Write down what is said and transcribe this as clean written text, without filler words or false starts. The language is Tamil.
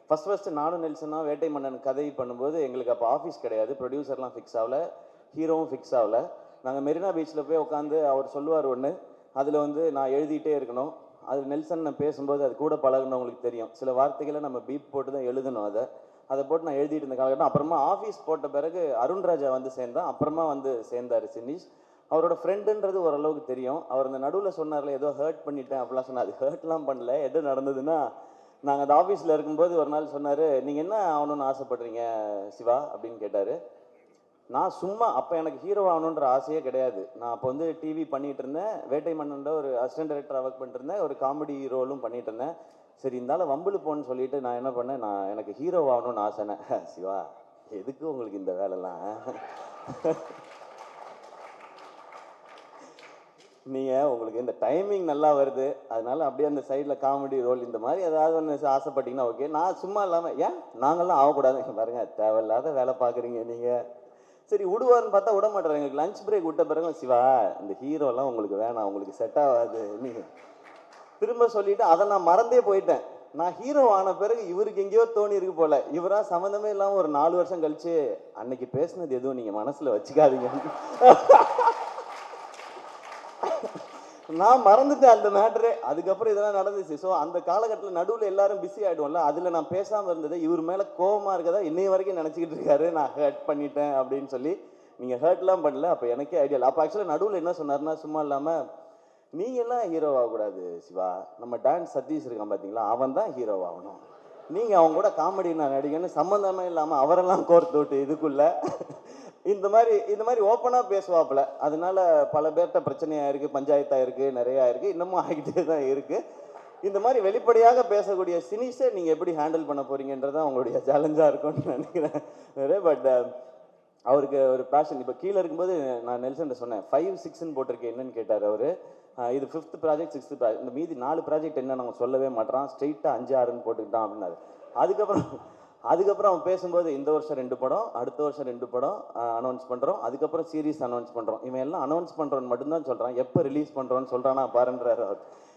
ஃபர்ஸ்ட் நானும் நெல்சனும் வேட்டை மன்னன் கதை பண்ணும்போது எங்களுக்கு அப்போ ஆஃபீஸ் கிடையாது, ப்ரொடியூசர்லாம் ஃபிக்ஸ் ஆகல, ஹீரோவும் ஃபிக்ஸ் ஆகல. நாங்கள் மெரினா பீச்சில் போய் உட்காந்து அவர் சொல்லுவார் ஒன்று, அதில் வந்து நான் எழுதிட்டே இருக்கணும். அது நெல்சன் நான் பேசும்போது அது கூட பழகுனவங்களுக்கு தெரியும், சில வார்த்தைகளை நம்ம பீப் போட்டு தான் எழுதணும். அதை போட்டு நான் எழுதிட்டு இருந்த காலகட்டம். அப்புறமா ஆஃபீஸ் போட்ட பிறகு அருண்ராஜா வந்து சேர்ந்தான், அப்புறமா வந்து சேர்ந்தார் சினிஷ். அவரோட ஃப்ரெண்டுன்றது ஓரளவுக்கு தெரியும். அவர் இந்த நடுவில் சொன்னார்ல ஏதோ ஹர்ட் பண்ணிட்டேன் அப்படிலாம் சொன்னார். அது ஹர்ட்லாம் பண்ணல. எது நடந்ததுன்னா, நாங்கள் அந்த ஆஃபீஸில் இருக்கும்போது ஒரு நாள் சொன்னார், நீங்கள் என்ன ஆகணும்னு ஆசைப்படுறீங்க சிவா அப்படின்னு கேட்டார். நான் சும்மா அப்போ எனக்கு ஹீரோ ஆகணுன்ற ஆசையே கிடையாது. நான் அப்போ வந்து டிவி பண்ணிகிட்டு இருந்தேன், வேட்டை மன்னன்ற ஒரு அசிஸ்டன்ட் டைரக்டராக ஒர்க் பண்ணிட்டு இருந்தேன், ஒரு காமெடி ரோலும் பண்ணிட்டு இருந்தேன். சரி இருந்தாலும் வம்புல போன்னு சொல்லிட்டு நான் என்ன பண்ணேன், நான் எனக்கு ஹீரோ ஆகணும்னு ஆசைனே. சிவா எதுக்கு உங்களுக்கு இந்த வேலைலாம், நீங்கள் உங்களுக்கு இந்த டைமிங் நல்லா வருது, அதனால அப்படியே அந்த சைடில் காமெடி ரோல் இந்த மாதிரி ஏதாவது ஒன்று ஆசைப்பட்டீங்கன்னா ஓகே. நான் சும்மா இல்லாமல் ஏன் நாங்கள்லாம் ஆகக்கூடாது பாருங்க, தேவையில்லாத வேலை பார்க்குறீங்க நீங்கள். சரி விடுவார்னு பார்த்தா விட மாட்டாரு. எங்களுக்கு லஞ்ச் பிரேக் விட்ட பிறகு சிவா இந்த ஹீரோலாம் உங்களுக்கு வேணாம், உங்களுக்கு செட் ஆகாது நீங்கள் திரும்ப சொல்லிட்டு அதை நான் மறந்தே போயிட்டேன். நான் ஹீரோ ஆன பிறகு இவருக்கு எங்கேயோ தோணி இருக்கு போல, இவரா சம்மந்தமே இல்லாமல் ஒரு 4 வருஷம் கழிச்சு அன்னைக்கு பேசுனது எதுவும் நீங்கள் மனசில் வச்சுக்காதீங்க, நான் மறந்துட்டேன் அந்த மேட்டரே. அதுக்கப்புறம் இதெல்லாம் நடந்துச்சு. ஸோ அந்த காலகட்டத்தில் நடுவில் எல்லாரும் பிஸி ஆகிடுவோம்ல, அதில் நான் பேசாமல் இருந்தது இவர் மேலே கோபமாக இருக்கதா இன்னைய வரைக்கும் நினச்சிக்கிட்டு இருக்காரு, நான் ஹர்ட் பண்ணிட்டேன் அப்படின்னு சொல்லி. நீங்கள் ஹர்ட்லாம் பண்ணல, அப்போ எனக்கே ஐடியா இல்லை. அப்போ ஆக்சுவலாக நடுவில் என்ன சொன்னார்னா, சும்மா இல்லாமல் நீங்கள்லாம் ஹீரோ ஆகக்கூடாது சிவா, நம்ம டான்ஸ் சதீஷ் இருக்கான் பார்த்தீங்களா, அவன் தான் ஹீரோ ஆகணும், நீங்கள் அவங்க கூட காமெடி நான் நடிகன்னு சம்மந்தமே இல்லாமல் அவரெல்லாம் கோர்த்து விட்டு இதுக்குள்ள இந்த மாதிரி ஓப்பனாக பேசுவாப்புல. அதனால பல பேர்கிட்ட பிரச்சனையாக இருக்குது, பஞ்சாயத்தாக இருக்குது, நிறையா இருக்குது, இன்னமும் ஆகிட்டே தான் இருக்குது. இந்த மாதிரி வெளிப்படையாக பேசக்கூடிய சினிஸை நீங்கள் எப்படி ஹேண்டில் பண்ண போகிறீங்கன்றதான் உங்களுடைய சேலஞ்சாக இருக்கும்னு நினைக்கிறேன். பட் அவருக்கு ஒரு பேஷன். இப்போ கீழே இருக்கும்போது நான் நெல்சன் சொன்னேன் 5, 6ன்னு போட்டிருக்கேன் என்னன்னு கேட்டார் அவர். இது 5th ப்ராஜெக்ட் 6th ப்ராஜெக்ட், இந்த மீதி 4 ப்ராஜெக்ட் என்ன நம்ம சொல்லவே மாட்டான், ஸ்ட்ரெயிட்டாக 5, 6ன்னு போட்டுக்கிட்டான் அப்படின்னாரு. அதுக்கப்புறம் அவன் பேசும்போது இந்த வருஷம் 2 படம், அடுத்த வருஷம் 2 படம் அனௌன்ஸ் பண்ணுறோம், அதுக்கப்புறம் சீரீஸ் அனௌன்ஸ் பண்ணுறோம். இவன் எல்லாம் அனௌன்ஸ் பண்ணுறோன்னு மட்டும்தான் சொல்கிறான், எப்போ ரிலீஸ் பண்ணுறோன்னு சொல்கிறானா பாருன்றாரு அவர்.